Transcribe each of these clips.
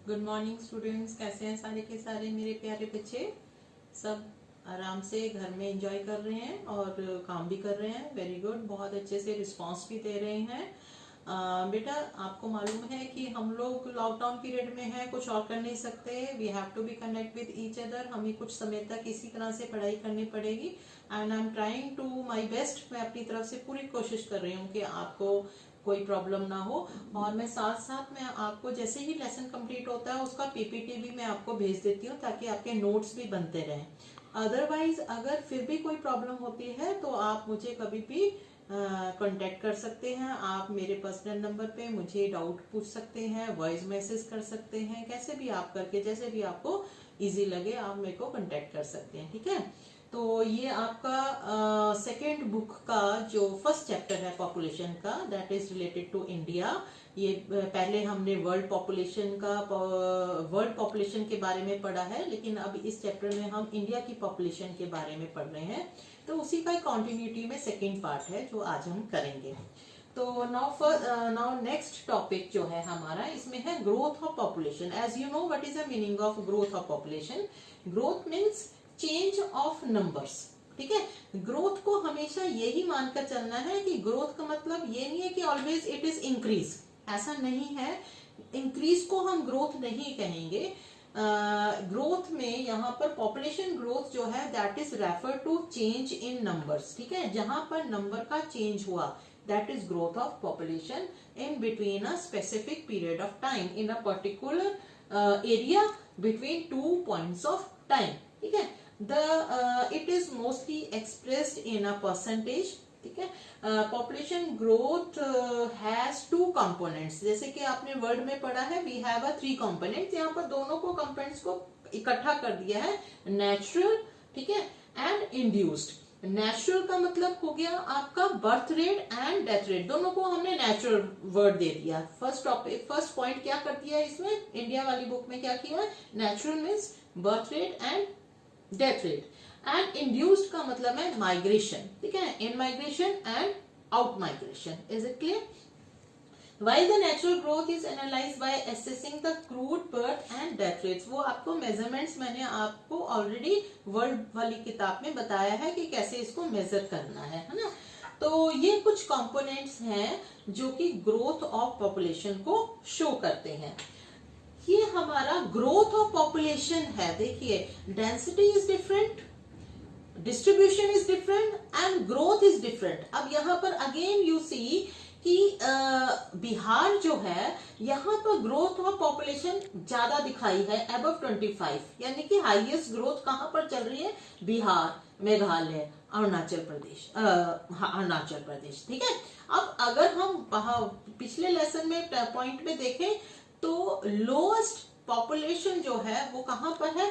Good morning students, कैसे हैं सारे के सारे मेरे प्यारे बच्चे। सब आराम से घर में एंजॉय कर रहे हैं और काम भी कर रहे हैं। वेरी गुड, बहुत अच्छे से रिस्पांस भी दे रहे हैं। बेटा, आपको मालूम है कि हम लोग लॉकडाउन पीरियड में हैं, कुछ और कर नहीं सकते। We have to be connect with each other. हमें कुछ समय तक इसी तरह से पढ़ाई करनी पड़ेगी and I am trying to my best. मैं अपनी तरफ से पूरी कोशिश कर रही हूँ कि आपको कोई प्रॉब्लम ना हो। और मैं साथ साथ मैं आपको जैसे ही लेसन कंप्लीट होता है उसका पीपीटी भी मैं आपको भेज देती हूँ ताकि आपके नोट्स भी बनते रहें। अदरवाइज अगर फिर भी कोई प्रॉब्लम होती है तो आप मुझे कभी भी कांटेक्ट कर सकते हैं। आप मेरे पर्सनल नंबर पे मुझे डाउट पूछ सकते हैं, वॉइस मैसेज कर सकते हैं, कैसे भी आप करके जैसे भी आपको इजी लगे आप मेरे को कांटेक्ट कर सकते हैं। ठीक है, तो ये आपका सेकेंड बुक का जो फर्स्ट चैप्टर है पॉपुलेशन का, that is related to India. ये पहले हमने वर्ल्ड पॉपुलेशन के बारे में पढ़ा है, लेकिन अब इस चैप्टर में हम इंडिया की पॉपुलेशन के बारे में पढ़ रहे हैं। तो उसी का कंटिन्यूटी में सेकेंड पार्ट है जो आज हम करेंगे। तो नाउ नेक्स्ट टॉपिक जो है हमारा, इसमें है growth of population. As you know what is the meaning of growth of population. Growth means change of numbers. ठीक है, ग्रोथ को हमेशा यही मानकर चलना है कि ग्रोथ का मतलब ये नहीं है कि ऑलवेज इट इज इंक्रीज, ऐसा नहीं है। इंक्रीज को हम ग्रोथ नहीं कहेंगे। ग्रोथ में यहाँ पर पॉपुलेशन ग्रोथ जो है that is refer to change in numbers. ठीक है, जहां पर नंबर का चेंज हुआ that is growth of population in between a specific period of time in a particular area between 2 points of time. ठीक है, it is mostly expressed in a percentage. ठीक है, पॉपुलेशन ग्रोथ हैज 2 कंपोनेंट्स। जैसे कि आपने word में पढ़ा है वी हैव 3 कंपोनेंट्स। यहाँ पर दोनों को कंपोनेंट्स को इकट्ठा कर दिया है, नेचुरल, ठीक है, एंड इंड्यूस्ड। नेचुरल का मतलब हो गया आपका birth rate and death rate, दोनों को हमने नेचुरल वर्ड दे दिया। फर्स्ट पॉइंट क्या कर दिया है इसमें, इंडिया वाली बुक में क्या किया है, natural means birth rate and death rate, and induced का मतलब है माइग्रेशन। ठीक है, इन migration and out migration. Is it clear? While the natural growth is analyzed by assessing the crude birth and death rates, वो आपको measurements मैंने आपको already world वाली किताब में बताया है कि कैसे इसको मेजर करना है ना। तो ये कुछ कंपोनेंट्स हैं जो कि ग्रोथ ऑफ पॉपुलेशन को शो करते हैं। ये हमारा ग्रोथ ऑफ पॉपुलेशन है। देखिए, density is different, distribution is different and growth is different. अब यहाँ पर अगेन यू सी कि बिहार जो है यहाँ पर ग्रोथ ऑफ पॉपुलेशन ज्यादा दिखाई है, अबव 25, यानी कि हाईएस्ट ग्रोथ कहाँ पर चल रही है, बिहार, मेघालय, अरुणाचल प्रदेश, अरुणाचल प्रदेश। ठीक है, अब अगर हम पिछले लेसन में पॉइंट में देखें तो लोएस्ट पॉपुलेशन जो है वो कहां पर है,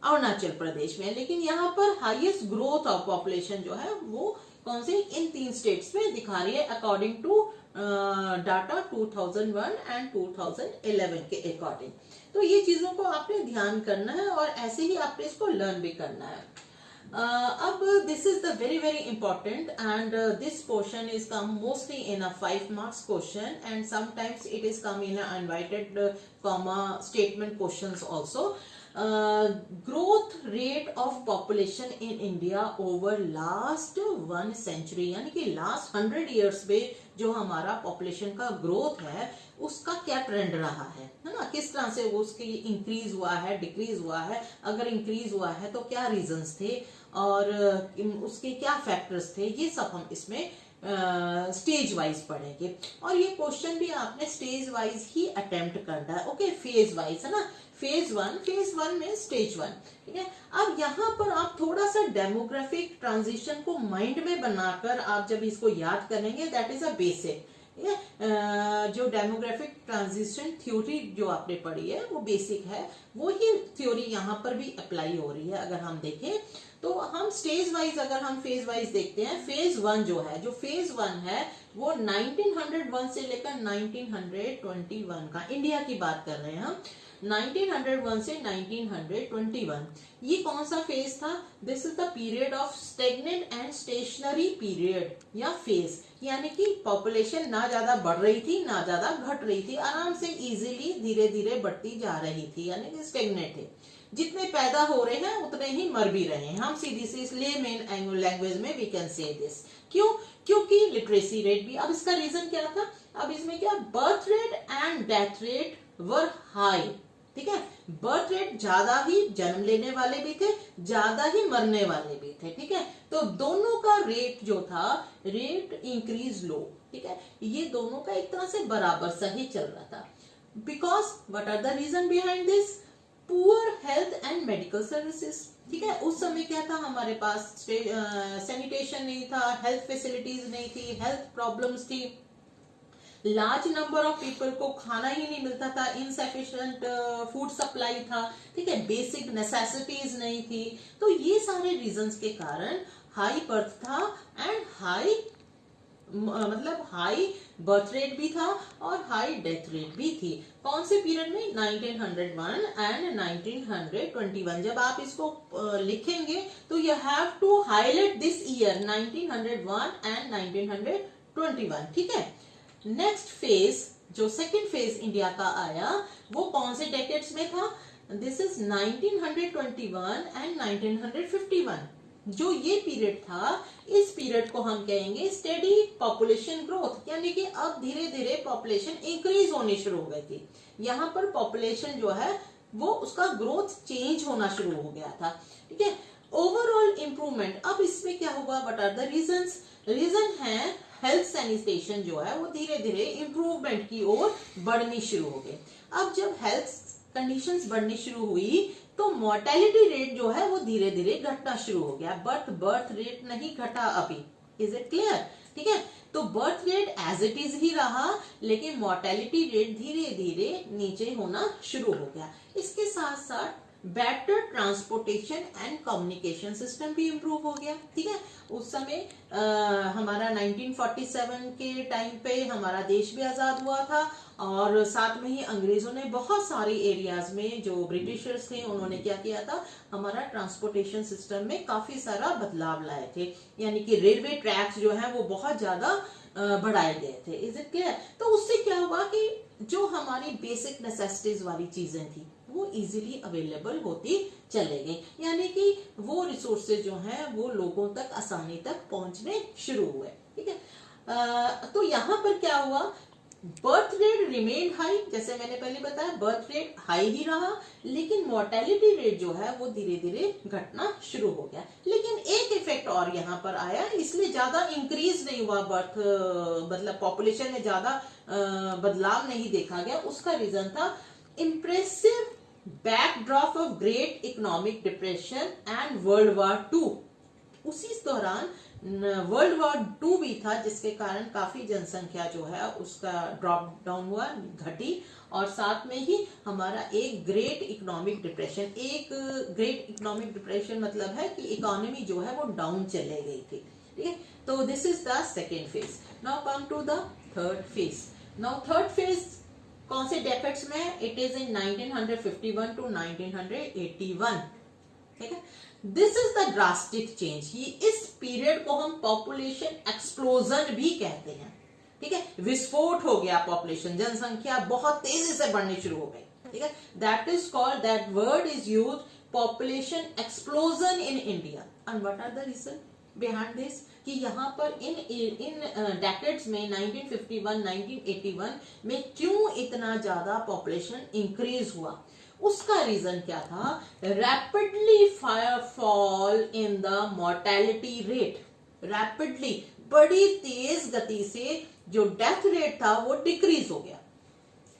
अरुणाचल प्रदेश में, लेकिन यहाँ पर हाईएस्ट ग्रोथ ऑफ पॉपुलेशन जो है वो कौन से, इन 3 स्टेट्स में दिखा रही है अकॉर्डिंग टू डाटा 2001 एंड 2011 के अकॉर्डिंग। तो ये चीजों को आपने ध्यान करना है और ऐसे ही आपने इसको लर्न भी करना है। अब this is the very important and this portion is come mostly in a 5 marks question and sometimes it is come in a invited comma statement questions also. Growth rate of population in India over last 1 century, यानी कि last 100 years में जो हमारा population का growth है उसका क्या trend रहा है ना, किस तरह से वो उसकी इंक्रीज हुआ है, डिक्रीज हुआ है, अगर इंक्रीज हुआ है तो क्या रीजंस थे और उसके क्या फैक्टर्स थे, ये सब हम इसमें स्टेज वाइज पढ़ेंगे। और ये क्वेश्चन भी आपने स्टेज वाइज ही अटेम्प्ट करना है। ओके, फेज वाइज है ना, फेज 1 में स्टेज 1। ठीक है, अब यहाँ पर आप थोड़ा सा डेमोग्राफिक ट्रांजिशन को माइंड में बनाकर आप जब इसको याद करेंगे दैट इज अ बेसिक। जो डेमोग्राफिक ट्रांजिशन थ्योरी जो आपने पढ़ी है वो बेसिक है, वो ही थ्योरी यहाँ पर भी अप्लाई हो रही है। अगर हम देखें तो हम स्टेज वाइज, अगर हम फेज वाइज देखते हैं, फेज वन जो है, जो फेज वन है वो 1901 से लेकर 1921 का, इंडिया की बात कर रहे हैं हम, 1901 से 1921, ये कौन सा फेज था? This is the period of stagnant and stationary period या फेज, यानी कि पॉपुलेशन ना ज्यादा बढ़ रही थी ना ज्यादा घट रही थी, आराम से इजीली धीरे धीरे बढ़ती जा रही थी, यानी कि स्टेगनेंट है, जितने पैदा हो रहे हैं उतने ही मर भी रहे हैं। हम सीधी सी इसलिए मेन लैंग्वेज में वी कैन से दिस, क्यों? क्योंकि लिटरेसी रेट भी, अब इसका रीजन क्या था? अब इसमें क्या, birth rate and death rate were high, ठीक है, बर्थ रेट ज्यादा ही जन्म लेने वाले भी थे, ज्यादा ही मरने वाले भी थे, ठीक है, तो दोनों का रेट जो था, रेट इंक्रीज लो, ठीक है, ये दोनों का एक तरह से बराबर सा ही चल रहा था। Because what are the reason behind this? Poor health and medical services, ठीक है, उस समय क्या था, हमारे पास सैनिटेशन नहीं था, हेल्थ फैसिलिटीज नहीं थी, हेल्थ प्रॉब्लम्स थी, लार्ज नंबर ऑफ पीपल को खाना ही नहीं मिलता था, इनसफिशिएंट फूड सप्लाई था, ठीक है, बेसिक नेसेसिटीज नहीं थी, तो ये सारे रीजंस के कारण हाई बर्थ था एंड हाई, मतलब हाई बर्थ रेट भी था और हाई डेथ रेट भी थी। कौन से पीरियड में? 1901 एंड 1921। जब आप इसको लिखेंगे तो you have to highlight this year 1901 and 1921, ठीक है। नेक्स्ट फेज, जो सेकेंड फेज इंडिया का आया, वो कौन से डेकेड्स में था? This is 1921 and 1951। जो ये पीरियड था, इस पीरियड को हम कहेंगे स्टेडी पॉपुलेशन ग्रोथ, यानी कि अब धीरे धीरे पॉपुलेशन इंक्रीज होनी शुरू हो गई थी। यहाँ पर पॉपुलेशन जो है वो उसका ग्रोथ चेंज होना शुरू हो गया था, ठीक है। ओवरऑल इंप्रूवमेंट, अब इसमें क्या होगा? What are the reasons? Reason है हेल्थ सैनिटेशन जो है वो धीरे धीरे इंप्रूवमेंट की ओर बढ़नी शुरू हो गई। अब जब हेल्थ कंडीशंस बढ़नी शुरू हुई तो मोर्टेलिटी रेट जो है वो धीरे धीरे घटना शुरू हो गया। बर्थ रेट नहीं घटा अभी, इज इट क्लियर? ठीक है, तो birth rate as it is ही रहा, लेकिन मोर्टेलिटी रेट धीरे धीरे नीचे होना शुरू हो गया। इसके साथ साथ better transportation and communication system भी इम्प्रूव हो गया, ठीक है। उस समय हमारा 1947 के टाइम पे हमारा देश भी आजाद हुआ था, और साथ में ही अंग्रेजों ने बहुत सारे एरियाज में, जो ब्रिटिशर्स थे, उन्होंने क्या किया था, हमारा ट्रांसपोर्टेशन सिस्टम में काफी सारा बदलाव लाए थे, यानी कि रेलवे ट्रैक्स जो है वो बहुत ज्यादा बढ़ाए गए थे। Is it clear? तो उससे क्या हुआ कि जो हमारी बेसिक नेसेसिटीज वाली चीजें थी वो इजीली अवेलेबल होती चले गई, यानी कि वो रिसोर्सेज जो हैं वो लोगों तक आसानी तक पहुंचने शुरू हुए, ठीक है। तो यहाँ पर क्या हुआ, बर्थ रेट रिमेन हाई, जैसे मैंने पहले बताया बर्थ रेट हाई ही रहा, लेकिन मोर्टेलिटी रेट जो है वो धीरे धीरे घटना शुरू हो गया। लेकिन एक इफेक्ट और यहाँ पर आया, इसलिए ज्यादा इंक्रीज नहीं हुआ बर्थ, मतलब पॉपुलेशन में ज्यादा बदलाव नहीं देखा गया। उसका रीजन था impressive backdrop of great economic depression and world war 2। उसी दौरान वर्ल्ड वॉर 2 भी था, जिसके कारण काफी जनसंख्या जो है उसका ड्रॉप डाउन हुआ, घटी, और साथ में ही हमारा एक ग्रेट इकोनॉमिक डिप्रेशन, एक ग्रेट इकोनॉमिक डिप्रेशन मतलब है कि इकोनॉमी जो है वो डाउन चले गई थी, ठीक है। तो this is the second phase. Now come to the third phase. Now third phase कौन से डेकेड्स में? इट इज इन 1951 टू 1981, ठीक है। This is the drastic change. ये इस पीरियड को हम पॉपुलेशन एक्सप्लोजन भी कहते हैं, ठीक है। विस्फोट हो गया पॉपुलेशन, जनसंख्या बहुत तेजी से बढ़नी शुरू हो गई, ठीक है। That is called, that word is use, population explosion in India. And what are the reason behind this? कि यहाँ पर इन डेकेड्स में 1951, 1981 में क्यों इतना ज्यादा पॉपुलेशन इंक्रीज हुआ? उसका रीजन क्या था? Rapidly fall in the mortality rate. Rapidly, बड़ी तेज गति से जो डेथ रेट था वो डिक्रीज हो गया,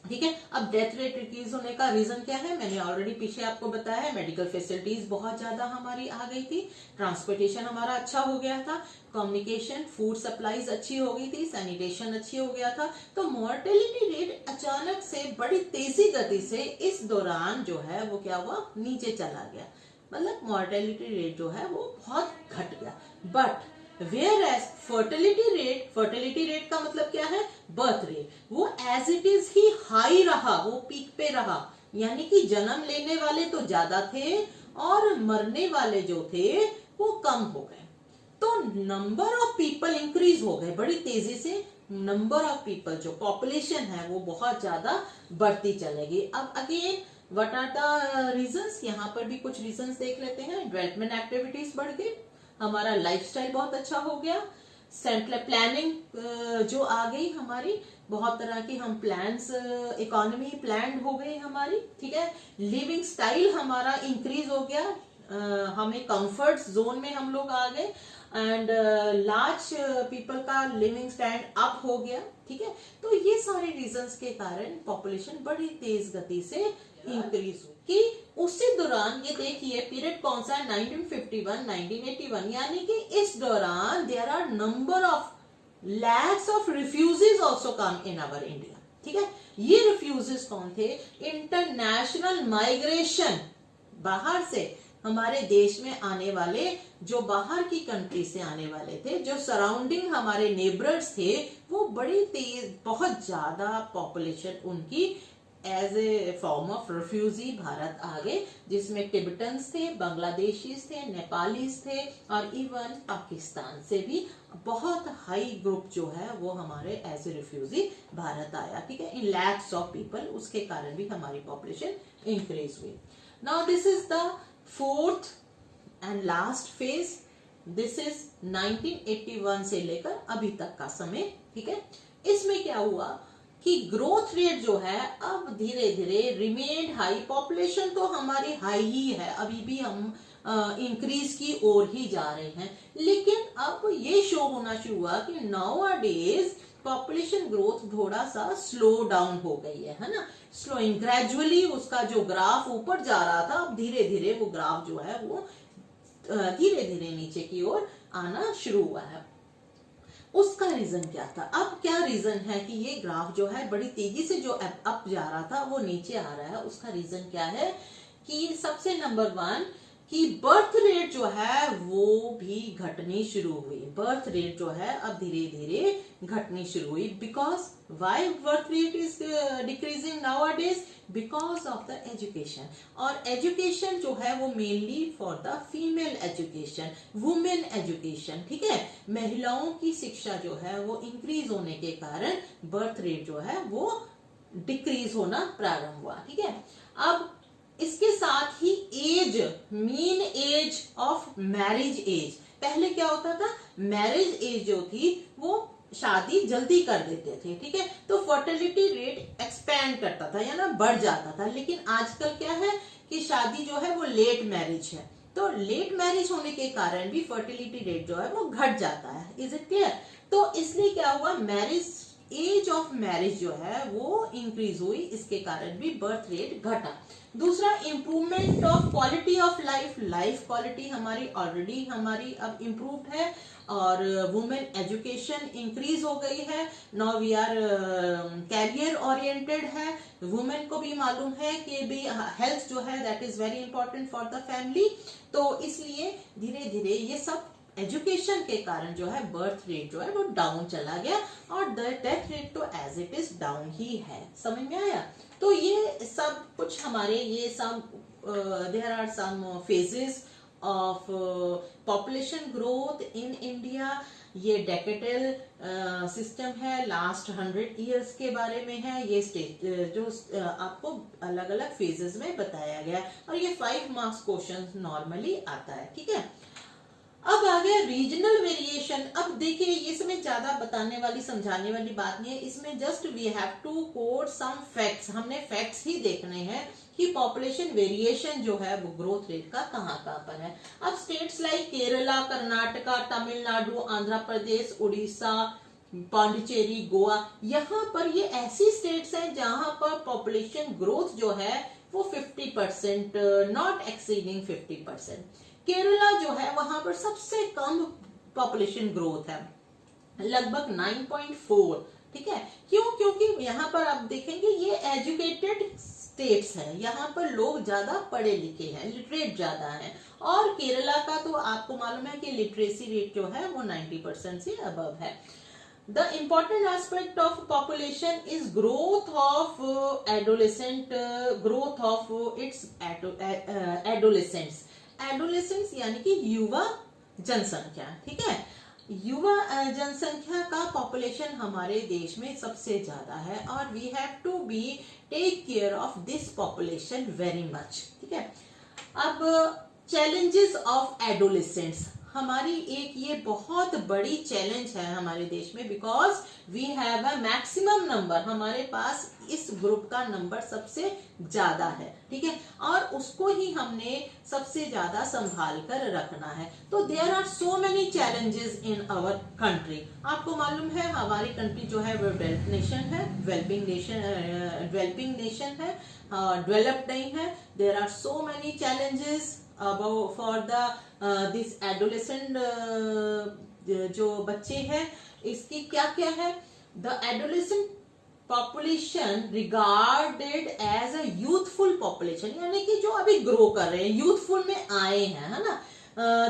ठीक है। अब डेथ रेट डिक्रीज होने का रीजन क्या है? मैंने ऑलरेडी पीछे आपको बताया है, मेडिकल फैसिलिटीज बहुत ज्यादा हमारी आ गई थी, ट्रांसपोर्टेशन हमारा अच्छा हो गया था, कम्युनिकेशन, फूड सप्लाईज अच्छी हो गई थी, सैनिटेशन अच्छी हो गया था, तो मोर्टेलिटी रेट अचानक से बड़ी तेजी गति से इस दौरान जो है वो क्या हुआ? नीचे चला गया। मतलब मॉर्टेलिटी रेट जो है वो बहुत घट गया। But whereas fertility rate का मतलब क्या है, बर्थ रेट, वो एज इट इज ही हाई रहा, वो पीक पे रहा, यानी कि जन्म लेने वाले तो ज्यादा थे और मरने वाले जो थे वो कम हो गए। तो नंबर ऑफ पीपल इंक्रीज हो गए बड़ी तेजी से, नंबर ऑफ पीपल जो पॉपुलेशन है वो बहुत ज्यादा बढ़ती चलेगी। अब again what are the reasons, यहाँ पर भी कुछ रीजंस देख लेते हैं। डेवलपमेंट एक्टिविटीज बढ़ गई, हमारा लाइफस्टाइल बहुत अच्छा हो गया, सेंट्रल प्लानिंग जो आ गई हमारी, बहुत तरह की हम प्लान्स, इकोनॉमी प्लान्ड हो गई हमारी, ठीक है। लिविंग स्टाइल हमारा इंक्रीज हो गया, हमें कंफर्ट जोन में हम लोग आ गए, एंड लार्ज पीपल का लिविंग स्टैंड अप हो गया, ठीक है। तो ये सारे रीजंस के कारण पॉपुलेशन बड़ी तेज गति से इंक्रीज हुई। कि उसी दौरान ये देखिए पीरियड कौन सा है, 1951 1981, यानी कि इस दौरान there are number of lakhs of refugees also come in our India, ठीक है। ये रिफ्यूजीज कौन थे, इंटरनेशनल माइग्रेशन, बाहर से हमारे देश में आने वाले, जो बाहर की कंट्री से आने वाले थे, जो सराउंडिंग हमारे नेबर्स थे, वो बड़ी तेज, बहुत ज्यादा पॉपुलेशन उनकी as a form of refugee Bharat आ गए, जिसमें टिबेटन्स थे, बांग्लादेशीज थे, नेपालीज थे, और इवन पाकिस्तान से भी बहुत हाई ग्रुप जो है वो हमारे एज ए रिफ्यूजी भारत आया, ठीक है, इन लैक्स ऑफ पीपल। उसके कारण भी हमारी पॉपुलेशन इंक्रीज हुई। Now this is the fourth and last phase, this is 1981 से लेकर अभी तक का समय, ठीक है। इसमें क्या हुआ कि ग्रोथ रेट जो है अब धीरे धीरे रिमेन्ड हाई, पॉपुलेशन तो हमारी हाई ही है, अभी भी हम इंक्रीज की ओर ही जा रहे हैं, लेकिन अब ये शो होना शुरू हुआ कि नाउअडेज पॉपुलेशन ग्रोथ थोड़ा सा स्लो डाउन हो गई है ना, स्लोइंग ग्रेजुअली, उसका जो ग्राफ ऊपर जा रहा था अब धीरे धीरे वो ग्राफ जो है वो धीरे धीरे नीचे की ओर आना शुरू हुआ है। उसका रीजन क्या था, अब क्या रीजन है कि ये ग्राफ जो है बड़ी तेजी से जो अप जा रहा था वो नीचे आ रहा है, उसका रीजन क्या है कि सबसे नंबर 1 कि बर्थ रेट जो है वो भी घटनी शुरू हुई, बर्थ रेट जो है अब धीरे धीरे घटनी शुरू हुई। Because why birth rate is decreasing nowadays, because of the education, और एजुकेशन जो है वो mainly for the female education, women education, ठीक है, महिलाओं की शिक्षा जो है वो इंक्रीज होने के कारण बर्थ रेट जो है वो डिक्रीज होना प्रारंभ हुआ, ठीक है। अब इसके साथ ही age, mean age of marriage age, पहले क्या होता था, मैरिज एज जो थी वो शादी जल्दी कर देते थे, ठीक है, तो फर्टिलिटी रेट एक्सपैंड करता था या ना बढ़ जाता था। लेकिन आजकल क्या है कि शादी जो है वो लेट मैरिज है, तो लेट मैरिज होने के कारण भी फर्टिलिटी रेट जो है वो घट जाता है। Is it clear? तो इसलिए क्या हुआ, मैरिज एज ऑफ मैरिज जो है वो इंक्रीज हुई, इसके कारण भी बर्थ रेट घटा। दूसरा, improvement of quality of life, life quality हमारी ऑलरेडी हमारी अब इम्प्रूव्ड है, और वुमेन एजुकेशन इंक्रीज हो गई है, now we are career oriented है, वुमेन को भी मालूम है कि भी हेल्थ जो है that is very important for the family, तो इसलिए धीरे धीरे ये सब एजुकेशन के कारण जो है बर्थ रेट जो है वो डाउन चला गया, और डेथ रेट तो एज इट इज डाउन ही है। समझ में आया? तो ये सब कुछ हमारे ये सब there are some phases of population growth in India. ये डेकेटल सिस्टम है, लास्ट 100 इयर्स के बारे में है ये स्टेज, जो आपको अलग अलग फेजेस में बताया गया, और ये 5 मार्क्स क्वेश्चन नॉर्मली आता है, ठीक है। अब आ गया रीजनल वेरिएशन। अब देखिए इसमें ज्यादा बताने वाली समझाने वाली बात नहीं है, इसमें just we have to quote some facts, हमने फैक्ट्स ही देखने हैं कि पॉपुलेशन वेरिएशन जो है वो ग्रोथ रेट का कहाँ पर है। अब स्टेट्स लाइक केरला, कर्नाटका, तमिलनाडु, आंध्र प्रदेश, उड़ीसा, पांडिचेरी, गोवा, यहाँ पर ये ऐसी स्टेट्स हैं जहां पर पॉपुलेशन ग्रोथ जो है वो 50%, नॉट एक्सीडिंग 50%। केरला जो है वहां पर सबसे कम पॉपुलेशन ग्रोथ है, लगभग 9.4, ठीक है। क्यों? क्योंकि यहाँ पर आप देखेंगे ये एजुकेटेड स्टेट्स हैं, यहाँ पर लोग ज्यादा पढ़े लिखे हैं, लिटरेट ज्यादा हैं। और केरला का तो आपको मालूम है कि लिटरेसी रेट जो है वो 90% से अबव है। The important aspect of population is growth of its adolescents. Adolescents यानी कि युवा जनसंख्या, ठीक है। युवा जनसंख्या का पॉपुलेशन हमारे देश में सबसे ज्यादा है और we have to be take care of this population very much, ठीक है। अब चैलेंजेस ऑफ एडोलेसेंट्स, हमारी एक ये बहुत बड़ी चैलेंज है हमारे देश में, because we have a maximum number, हमारे पास इस ग्रुप का नंबर सबसे ज्यादा है, ठीक है, और उसको ही हमने सबसे ज्यादा संभाल कर रखना है। तो there are so many challenges in our country. आपको मालूम है हमारी कंट्री जो है वो डेवलप्ड नेशन है, डेवलपिंग नेशन है, डेवलप्ड नहीं है। There are so many challenges about for the this adolescent जो बच्चे हैं, इसकी क्या क्या है। The adolescent population regarded as a youthful population, यानी कि जो अभी ग्रो कर रहे हैं, यूथफुल में आए हैं, है ना।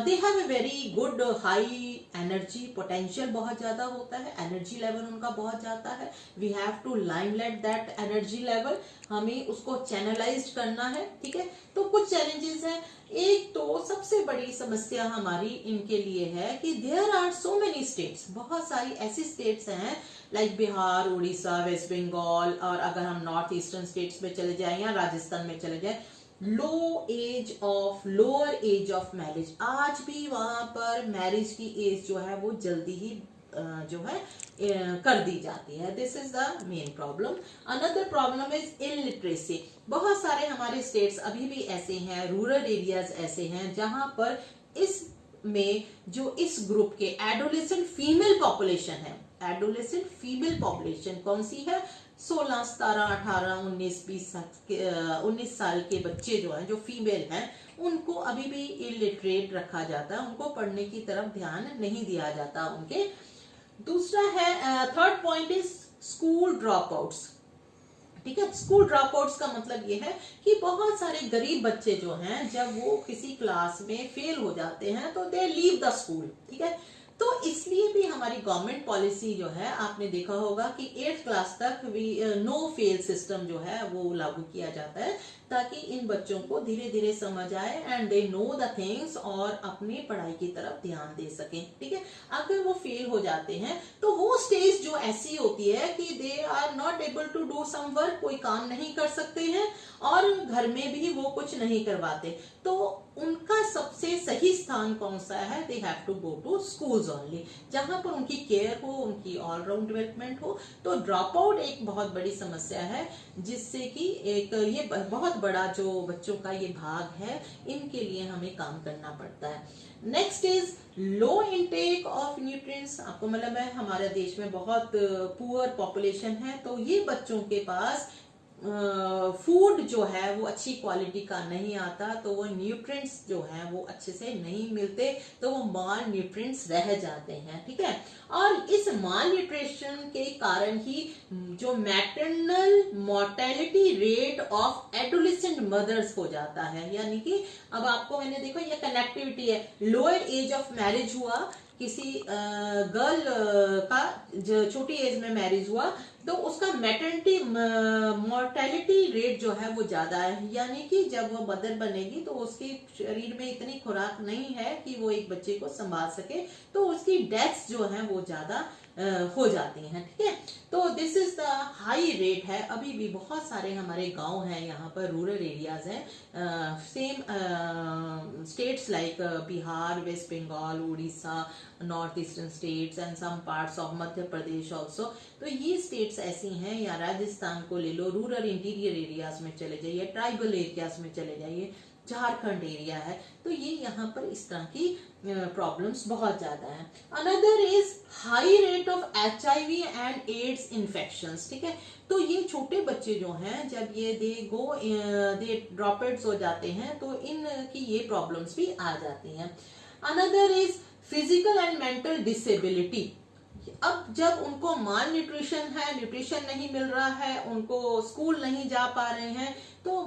They have a very good high energy, potential बहुत ज्यादा होता है, एनर्जी लेवल उनका बहुत ज्यादा है। We have to limelight that energy level, हमें उसको चैनलाइज करना है, ठीक है। तो कुछ चैलेंजेस हैं। एक तो सबसे बड़ी समस्या हमारी इनके लिए है कि there are so many states, बहुत सारी ऐसी स्टेट्स हैं लाइक बिहार, उड़ीसा, वेस्ट बंगाल, और अगर हम नॉर्थ ईस्टर्न स्टेट्स में चले जाएं या राजस्थान में चले जाएं, लोअर एज ऑफ मैरिज, आज भी वहां पर मैरिज की एज जो है वो जल्दी ही जो है कर दी जाती है। This is the main problem. Another problem is illiteracy. बहुत सारे हमारे स्टेट्स अभी भी ऐसे हैं, रूरल एरियाज ऐसे हैं, जहां पर इसमें जो इस ग्रुप के एडोलेसेंट फीमेल पॉपुलेशन है, एडोलेसेंट फीमेल पॉपुलेशन कौन सी है, 16, 17, 18, 19, 19 साल के बच्चे जो हैं, जो फीमेल हैं, उनको अभी भी इलिटरेट रखा जाता है, उनको पढ़ने की तरफ ध्यान नहीं दिया जाता उनके। दूसरा है, third point is school drop outs, ठीक है। स्कूल ड्रॉप आउट्स का मतलब ये है कि बहुत सारे गरीब बच्चे जो हैं, जब वो किसी क्लास में फेल हो जाते हैं तो दे लीव द स्कूल, ठीक है। तो इसलिए भी हमारी गवर्नमेंट पॉलिसी जो है, आपने देखा होगा कि 8th क्लास तक नो फेल सिस्टम जो है वो लागू किया जाता है, ताकि इन बच्चों को धीरे धीरे समझ आए and they know the things और अपनी पढ़ाई की तरफ ध्यान दे सकें, ठीक है। अगर वो फेल हो जाते हैं तो वो स्टेज जो ऐसी होती है कि they are not able to do some work, कोई काम नहीं कर सकते हैं और घर में भी वो कुछ नहीं करवाते, तो उनका सबसे सही स्थान कौन सा है, they have to go to schools only, जहां पर उनकी केयर हो, उनकी ऑलराउंड डेवलपमेंट हो। तो ड्रॉप आउट एक बहुत बड़ी समस्या है, जिससे कि एक ये बहुत बड़ा जो बच्चों का ये भाग है, इनके लिए हमें काम करना पड़ता है। Next is low intake of nutrients. आपको मतलब है हमारे देश में बहुत पुअर पॉपुलेशन है, तो ये बच्चों के पास फूड जो है वो अच्छी क्वालिटी का नहीं आता, तो वो न्यूट्रिएंट्स जो है वो अच्छे से नहीं मिलते, तो वो माल न्यूट्रिएंट्स रह जाते हैं, ठीक है। और इस माल न्यूट्रिशन के कारण ही जो maternal mortality rate of adolescent mothers हो जाता है, यानी कि अब आपको मैंने देखो ये कनेक्टिविटी है, लोअर एज ऑफ मैरिज हुआ, किसी गर्ल का जो छोटी एज में मैरिज हुआ, तो उसका मैटरनिटी मोर्टेलिटी रेट जो है वो ज्यादा है, यानी कि जब वो मदर बनेगी तो उसके शरीर में इतनी खुराक नहीं है कि वो एक बच्चे को संभाल सके, तो उसकी डेथ्स जो है वो ज्यादा हो जाती हैं, ठीक है। तो this is the high rate है। अभी भी बहुत सारे हमारे गांव हैं, यहाँ पर रूरल एरियाज हैं, same states like Bihar, West Bengal, Orissa, north eastern states and some parts of Madhya Pradesh also. तो ये स्टेट्स ऐसी हैं, या राजस्थान को ले लो, रूरल इंटीरियर एरियाज में चले जाइए, ट्राइबल एरियाज में चले जाइए, झारखंड एरिया है, तो ये यहाँ पर इस तरह की प्रॉब्लम्स बहुत ज्यादा है। Another is high rate of HIV and AIDS infections, ठीक है। तो ये छोटे बच्चे जो हैं, जब ये दे ड्रॉपआउट्स हो जाते हैं, तो इनकी ये प्रॉब्लम्स भी आ जाती हैं। Another is physical and mental disability. अब जब उनको माल न्यूट्रिशन है, न्यूट्रिशन नहीं मिल रहा है, उनको स्कूल नहीं जा पा रहे हैं, तो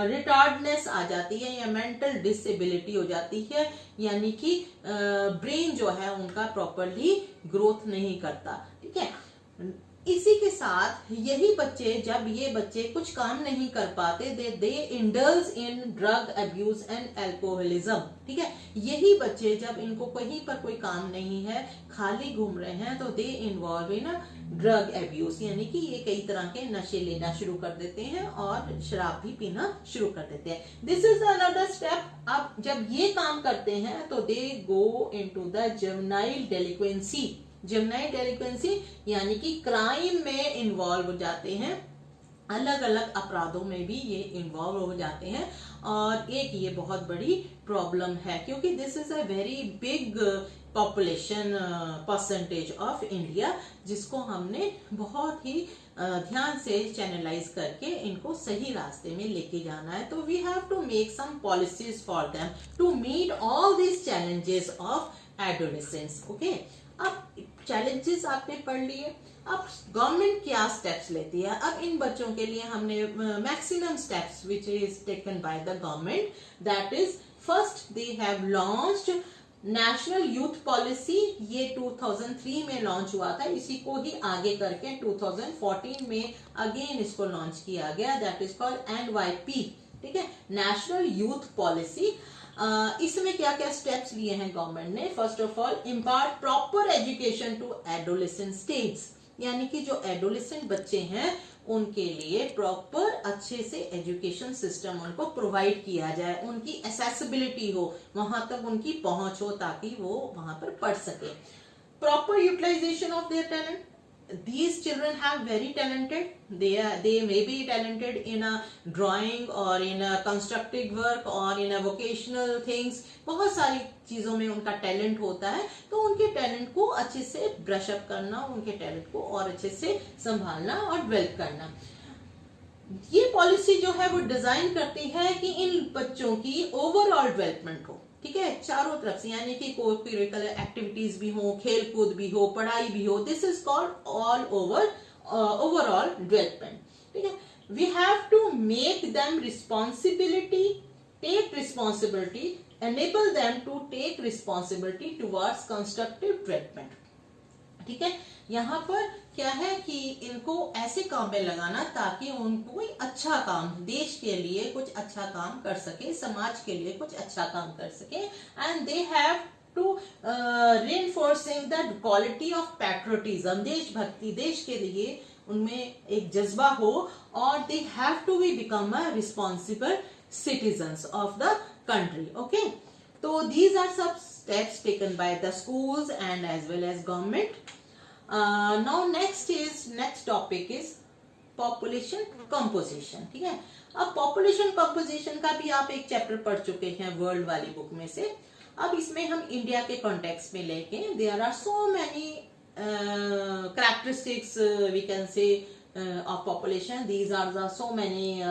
रिटार्डनेस आ जाती है या मेंटल डिसेबिलिटी हो जाती है, यानी कि ब्रेन जो है उनका प्रॉपरली ग्रोथ नहीं करता। ठीक है, इसी के साथ यही बच्चे, जब ये बच्चे कुछ काम नहीं कर पाते, they indulge in drug abuse and alcoholism. ठीक है, यही बच्चे जब इनको कहीं पर कोई काम नहीं है, खाली घूम रहे हैं, तो they involve in drug abuse, यानी कि ये कई तरह के नशे लेना शुरू कर देते हैं और शराब भी पीना शुरू कर देते हैं। This is another step. अब जब ये काम करते हैं तो they go into the juvenile delinquency. Juvenile delinquency यानी कि क्राइम में इन्वॉल्व हो जाते हैं, अलग अलग अपराधों में भी ये इन्वॉल्व हो जाते हैं। और एक ये बहुत बड़ी प्रॉब्लम है, क्योंकि this is a very big population percentage of India, जिसको हमने बहुत ही ध्यान से चैनलाइज करके इनको सही रास्ते में लेके जाना है। तो we have to make some policies for them to meet all these challenges of adolescence. Okay, अब चैलेंजेस आपने पढ़ लिए, अब गवर्नमेंट क्या स्टेप्स लेती है। अब इन बच्चों के लिए हमने maximum steps which is taken by the government, that is first they have launched national youth policy. ये 2003 में लॉन्च हुआ था, इसी को ही आगे करके 2014 में अगेन इसको लॉन्च किया गया, दैट इज कॉल्ड NYP। ठीक है, नेशनल यूथ पॉलिसी। इसमें क्या क्या स्टेप्स लिए हैं गवर्नमेंट ने। First of all, impart proper education to adolescent states, यानी कि जो एडोलेसेंट बच्चे हैं उनके लिए प्रॉपर अच्छे से एजुकेशन सिस्टम उनको प्रोवाइड किया जाए, उनकी एक्सेसिबिलिटी हो, वहां तक उनकी पहुंच हो, ताकि वो वहां पर पढ़ सके। Proper utilisation of their talent. These children have very talented, they may be talented in a drawing or in a constructive work or in a vocational things, बहुत सारी चीजों में उनका टैलेंट होता है, तो उनके टैलेंट को अच्छे से ब्रश अप करना, उनके टैलेंट को और अच्छे से संभालना और डेवलप करना। ये पॉलिसी जो है वो डिजाइन करती है कि इन बच्चों की ओवरऑल डेवलपमेंट हो। ठीक है, चारों तरफ से, यानी कि को करिकुलर एक्टिविटीज भी हो, खेल कूद भी हो, पढ़ाई भी हो, this is called all overall development. ठीक है, we have to make them responsibility, take responsibility, enable them to take responsibility towards constructive development. ठीक है, यहाँ पर क्या है कि इनको ऐसे काम में लगाना ताकि उनको कोई अच्छा काम, देश के लिए कुछ अच्छा काम कर सके, समाज के लिए कुछ अच्छा काम कर सके। And they have to reinforcing the quality of patriotism, देशभक्ति, देश के लिए उनमें एक जज्बा हो, और they have to be become a responsible citizens of the country. Okay, तो these are some steps taken by the schools and as well as government. Now next topic is population composition. ठीक है, अब population composition का भी आप एक chapter पढ़ चुके हैं वर्ल्ड वाली बुक में से। अब इसमें हम इंडिया के कॉन्टेक्स्ट में लेके, there are so many characteristics we can say of population. These are the so many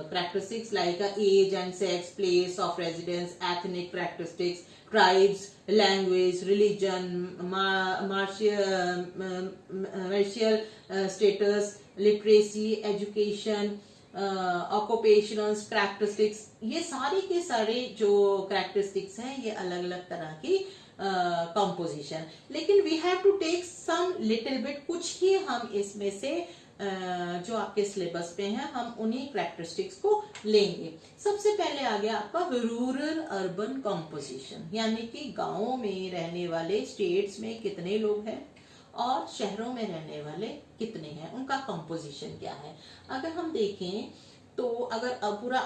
characteristics like age and sex, place of residence, ethnic characteristics, tribes, language, religion, martial status, literacy, education, occupational characteristics। ये सारे के सारे जो characteristics हैं, ये अलग अलग तरह की composition। लेकिन we have to take some little bit, कुछ ही हम इसमें से जो आपके सिलेबस पे हैं, हम उन्हीं कैरेक्टरिस्टिक्स को लेंगे। सबसे पहले आ गया आपका रूरल अर्बन कंपोजिशन, यानी कि गांवों में रहने वाले स्टेट्स में कितने लोग हैं और शहरों में रहने वाले कितने हैं, उनका कंपोजिशन क्या है। अगर हम देखें तो अगर पूरा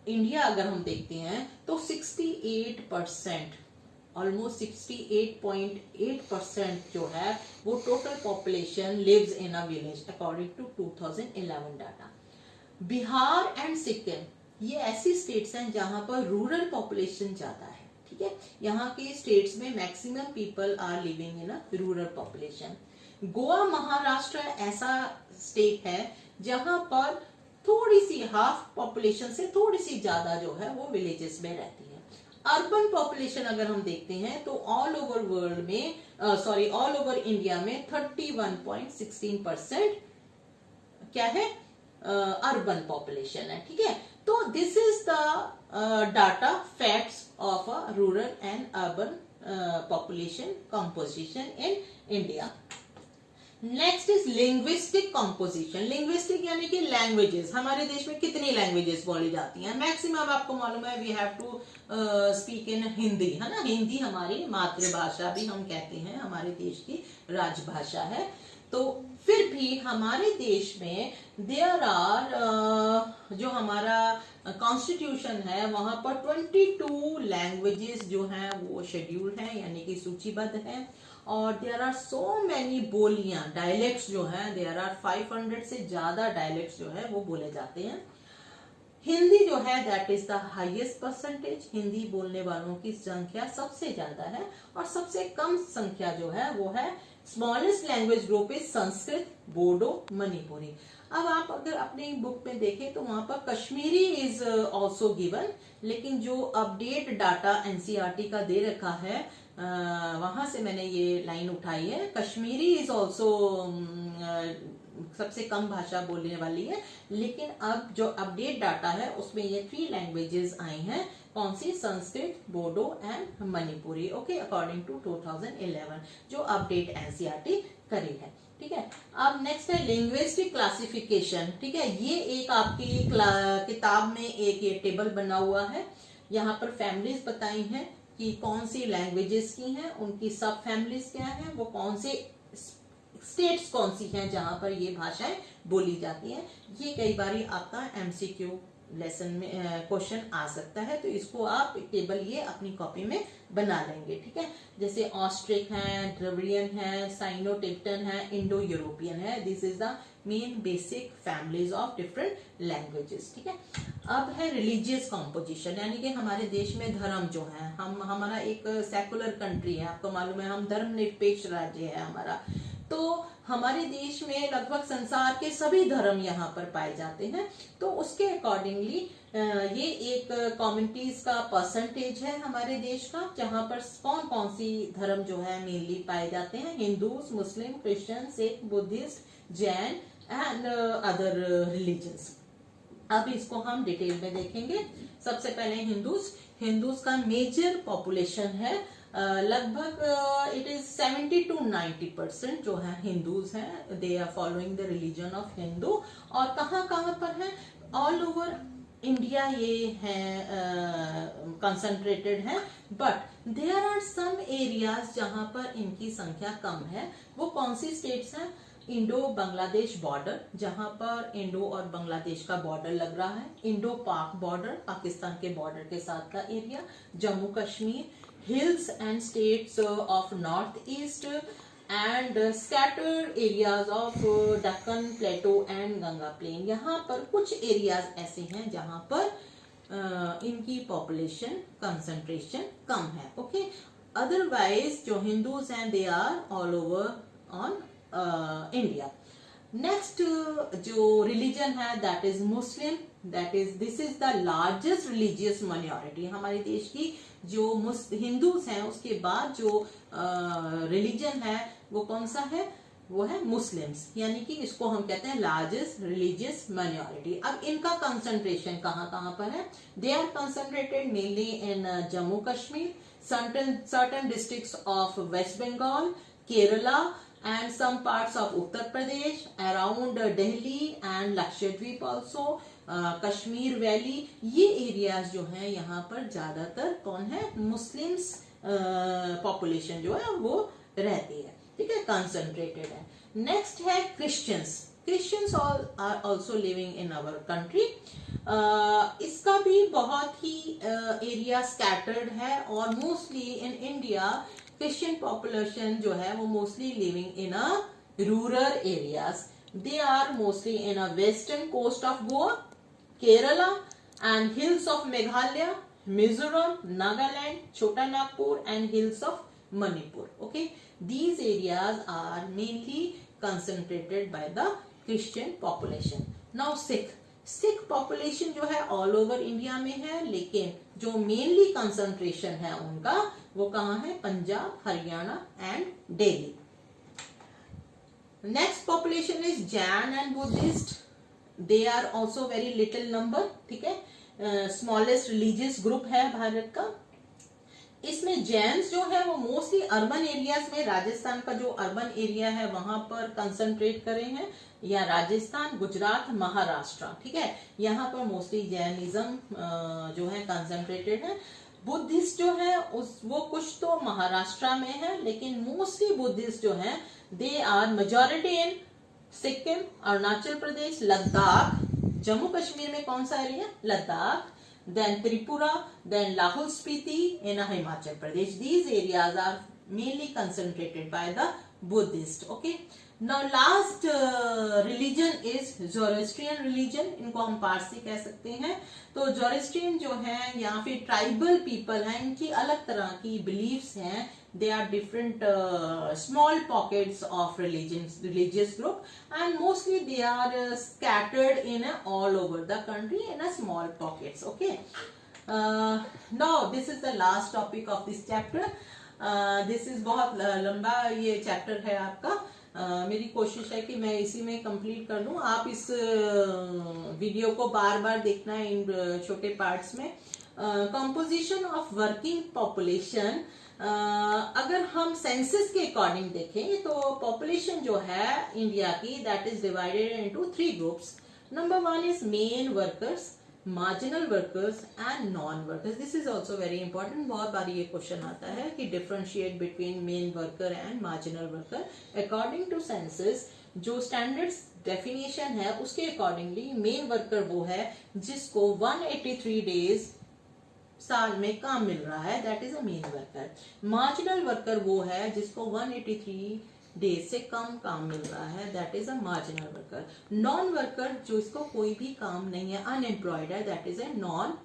इंडिया अगर हम देखते हैं तो 68%, ऑलमोस्ट 68.8% जो है वो total population lives in a village according to 2011 data. Bihar and Sikkim ये ऐसी स्टेट्स हैं जहां पर रूरल पॉपुलेशन ज्यादा है। ठीक है, यहाँ के स्टेट्स में maximum people are living in a rural population. Goa, Maharashtra ऐसा स्टेट है जहां पर थोड़ी सी हाफ पॉपुलेशन से थोड़ी सी ज्यादा जो है वो विलेजेस में रहती है। अर्बन पॉपुलेशन अगर हम देखते हैं तो ऑल ओवर वर्ल्ड में ऑल ओवर इंडिया में 31.16% क्या है, अर्बन पॉपुलेशन है, ठीक है। तो this is the data facts of a rural and urban population composition in India. Next is linguistic composition. Linguistic यानी कि लैंग्वेजेस, हमारे देश में कितनी लैंग्वेजेस बोली जाती हैं? मैक्सिमम आपको मालूम है we have to speak in Hindi, है ना। हिंदी हमारी मातृभाषा भी हम कहते हैं, हमारे देश की राजभाषा है। तो फिर भी हमारे देश में देयर आर जो हमारा कॉन्स्टिट्यूशन है वहां पर 22 लैंग्वेजेस जो हैं वो शेड्यूल्ड हैं, यानी कि सूचीबद्ध है। और देयर आर सो मैनी बोलियां, डायलेक्ट्स जो हैं, देयर आर 500 से ज्यादा डायलेक्ट्स जो है वो बोले जाते हैं। हिंदी जो है that is the highest percentage, Hindi बोलने वालों की संख्या सबसे ज्यादा है। और सबसे कम संख्या जो है वो है, smallest language group is Sanskrit, Bodo, Manipuri. अब आप अगर अपनी बुक में देखें तो वहां पर कश्मीरी इज ऑल्सो गिवन, लेकिन जो अपडेट डाटा एनसीईआरटी का दे रखा है वहां से मैंने ये लाइन उठाई है। कश्मीरी इज ऑल्सो सबसे कम भाषा बोलने वाली है, लेकिन अब जो अपडेट डाटा है उसमें ये 3 लैंग्वेजेस आई हैं। कौन सी? Sanskrit, Bodo and Manipuri. Okay, according to 2011 जो अपडेट एनसीईआरटी करी है, ठीक है। अब नेक्स्ट है लिंग्विस्टिक क्लासिफिकेशन, ठीक है। ये एक आपकी किताब में एक ये टेबल बना हुआ है, यहाँ पर फैमिलीज बताई हैं कि कौन सी लैंग्वेजेस की हैं, उनकी सब फैमिलीज क्या हैं, वो कौन से स्टेट्स कौन सी हैं जहां पर ये भाषाएं बोली जाती हैं। ये कई बार आपका एमसीक्यू लेसन में क्वेश्चन आ सकता है, तो इसको आप टेबल ये अपनी कॉपी में बना लेंगे, ठीक है। जैसे ऑस्ट्रिक है, द्रविडियन है, साइनो टिबेटन है, इंडो यूरोपियन है। This is the main basic families of different languages, ठीक है। अब है रिलीजियस कॉम्पोजिशन, यानी कि हमारे देश में धर्म जो है, हमारा एक सेकुलर कंट्री है, आपको मालूम है, हम धर्मनिरपेक्ष राज्य है हमारा। तो हमारे देश में लगभग संसार के सभी धर्म यहाँ पर पाए जाते हैं। तो उसके अकॉर्डिंगली ये एक कम्युनिटीज का परसेंटेज है हमारे देश का, जहाँ पर कौन कौन सी धर्म जो है मेनली पाए जाते हैं। Hindus, Muslim, Christian, Sikh, Buddhist, Jain and other religions. अब इसको हम डिटेल में देखेंगे। सबसे पहले हिंदूज का मेजर पॉपुलेशन है, लगभग इट इज 70 to 90% जो है हिंदूज हैं, they are following the religion of Hindu. और कहाँ पर है? ऑल ओवर इंडिया ये है कंसंट्रेटेड है, but there are some areas जहां पर इनकी संख्या कम है। वो कौन सी स्टेट्स हैं? इंडो बांग्लादेश बॉर्डर, जहां पर इंडो और बांग्लादेश का बॉर्डर लग रहा है, इंडो पाक बॉर्डर, पाकिस्तान के बॉर्डर के साथ का area, Jammu Kashmir, hills and states of northeast and scattered areas of Deccan Plateau and Ganga Plain। यहाँ पर कुछ एरियाज ऐसे हैं जहाँ पर इनकी पॉपुलेशन कंसंट्रेशन कम है, ओके। अदरवाइज जो हिंदूज हैं they are all over on India. Next जो रिलीजन है that is Muslim, this is the largest religious minority. हमारे देश की जो हिंदूज हैं उसके बाद जो रिलीजन है वो कौन सा है? वो है मुस्लिम्स, यानी कि इसको हम कहते हैं लार्जेस्ट रिलीजियस माइनॉरिटी। अब इनका कंसंट्रेशन कहाँ पर है? They are concentrated mainly in Jammu Kashmir, certain districts of West Bengal, Kerala and some parts of Uttar Pradesh, around Delhi and Lakshadweep also, Kashmir valley. ये एरियाज जो हैं यहाँ पर ज्यादातर कौन है? मुस्लिम्स पॉपुलेशन जो है वो रहती है, ठीक है, कंसंट्रेटेड है। नेक्स्ट है Christians are also living in our country. इसका भी बहुत ही एरिया स्कैटर्ड है, और mostly in India Christian population जो है वो mostly living in a rural areas. They are mostly in a western coast of Goa, Kerala and hills of Meghalaya, Mizoram, Nagaland, Chota Nagpur and hills of Manipur. Okay, these areas are mainly concentrated by the Christian population. Now Sikh population जो है all over India में है, लेकिन जो mainly concentration है उनका वो कहाँ है, Punjab, Haryana and Delhi. Next population is Jain and Buddhist, they are also very little number, ठीक है, स्मॉलेस्ट रिलीजियस ग्रुप है भारत का। इसमें जैन्स जो है वो मोस्टली अर्बन एरियाज में, राजस्थान का जो अर्बन एरिया है वहां पर कंसंट्रेट करे हैं, या राजस्थान, गुजरात, महाराष्ट्र, ठीक है, यहाँ पर मोस्टली जैनिज्म जो है कंसंट्रेटेड है। बुद्धिस्ट जो है वो कुछ तो महाराष्ट्र में है, लेकिन मोस्टली बुद्धिस्ट जो है they are majority in Sikkim, Arunachal Pradesh, Ladakh, Jammu Kashmir में कौन सा area, Ladakh, then Tripura, then Lahul Spiti in Himachal Pradesh. These areas are mainly concentrated by the Buddhist. Okay. Now last religion is Zoroastrian religion. इनको हम पारसी कह सकते हैं। तो Zoroastrian जो है या फिर ट्राइबल पीपल हैं, इनकी अलग तरह की बिलीव्स हैं। They are different small pockets of religious group, and mostly they are scattered in all over the country in a small pockets. Okay. Now this is the last topic of this chapter. This is बहुत लंबा ये chapter है आपका। मेरी कोशिश है कि मैं इसी में कंप्लीट कर लूँ। आप इस वीडियो को बार बार देखना है इन छोटे पार्ट्स में। कंपोजिशन ऑफ वर्किंग पॉपुलेशन, अगर हम सेंसस के अकॉर्डिंग देखें तो पॉपुलेशन जो है इंडिया की that is divided into 3 groups. Number 1 is main workers, marginal workers and non workers. This is also very important. बहुत बार ये क्वेश्चन आता है कि differentiate between main worker and marginal worker. According to census जो standards definition है उसके accordingly main worker वो है जिसको 183 डेज साल में काम मिल रहा है, that is a main worker. Marginal worker वो है जिसको 183 डेज से कम काम मिल रहा है, that is a marginal worker. Non worker जो इसको कोई भी काम नहीं है, अनएम्प्लॉयड है, that is a non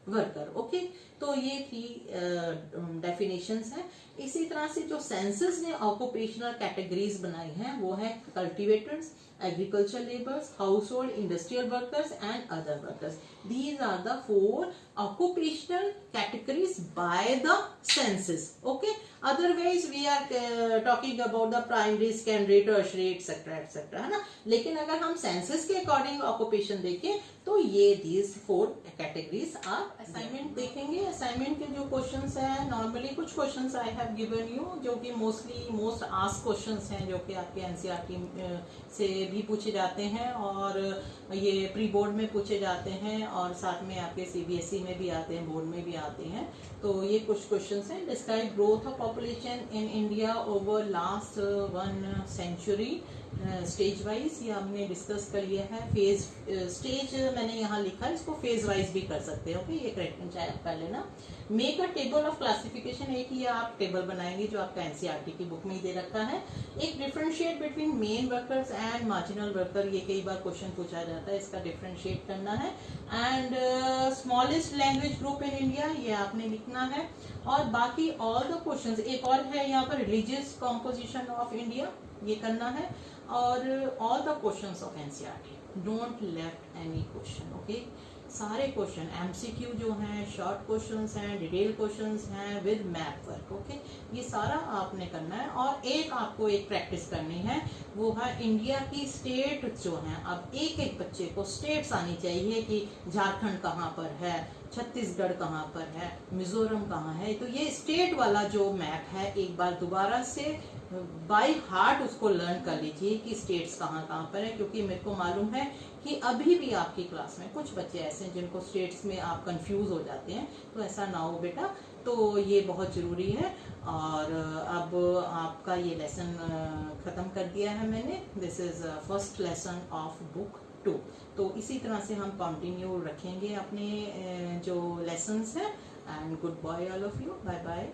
worker. Okay, तो ये 3 डेफिनेशंस हैं। इसी तरह से जो सेंसस ने ऑक्यूपेशनल कैटेगरीज बनाई हैं वो है cultivators, agricultural laborers, household, industrial workers and other workers. These are the 4 occupational categories by the census. Okay. Otherwise we are talking about the primary, secondary, tertiary, etc. etc. है ना। लेकिन अगर हम census के अकॉर्डिंग ऑक्यूपेशन देखें तो ये these 4 categories are। Assignment देखेंगे। असाइनमेंट के जो क्वेश्चंस हैं, नॉर्मली कुछ questions I have given you जो कि मोस्ट आस्क्ड क्वेश्चंस हैं, जो कि आपके एनसीईआरटी से भी पूछे जाते हैं और ये प्री बोर्ड में पूछे जाते हैं और साथ में आपके सीबीएसई में भी आते हैं, बोर्ड में भी आते हैं। तो ये कुछ क्वेश्चंस हैं। Describe growth of population in India over last 1 century stage wise, ये हमने डिस्कस कर लिया है। फेज स्टेज मैंने यहाँ लिखा है, इसको फेज वाइज भी कर सकते हो। ओके, ये करेक्ट चाहे आप कर लेना। Make a table of classification, एक ये आप टेबल बनाएंगे जो आपका एनसीईआरटी की बुक में ही दे रखा है। एक differentiate between main workers and marginal worker, ये कई बार क्वेश्चन पूछा जाता है, इसका डिफरेंशिएट करना है। And smallest language group in India, ये आपने लिखना है। और बाकी ऑल द क्वेश्चंस, एक और है यहाँ पर रिलीजियस कॉम्पोजिशन ऑफ इंडिया, ये करना है। और all the questions of NCERT, don't left any question. Okay, सारे क्वेश्चन एमसीक्यू जो हैं, शॉर्ट क्वेश्चंस हैं, डिटेल क्वेश्चंस हैं विद मैप वर्क। ओके, ये सारा आपने करना है। और एक आपको एक प्रैक्टिस करनी है, वो है इंडिया की स्टेट जो हैं। अब एक एक बच्चे को स्टेट्स आनी चाहिए कि झारखंड कहाँ पर है, छत्तीसगढ़ कहाँ पर है, मिजोरम कहाँ है। तो ये स्टेट वाला जो मैप है एक बार दोबारा से बाय हार्ट उसको लर्न कर लीजिए कि स्टेट्स कहाँ कहाँ पर है, क्योंकि मेरे को मालूम है कि अभी भी आपकी क्लास में कुछ बच्चे ऐसे हैं जिनको स्टेट्स में आप कंफ्यूज हो जाते हैं। तो ऐसा ना हो बेटा, तो ये बहुत ज़रूरी है। और अब आपका ये लेसन ख़त्म कर दिया है मैंने। This is first lesson of book 2। तो इसी तरह से हम कंटिन्यू रखेंगे अपने जो लेसन्स हैं। And goodbye all of you, bye bye.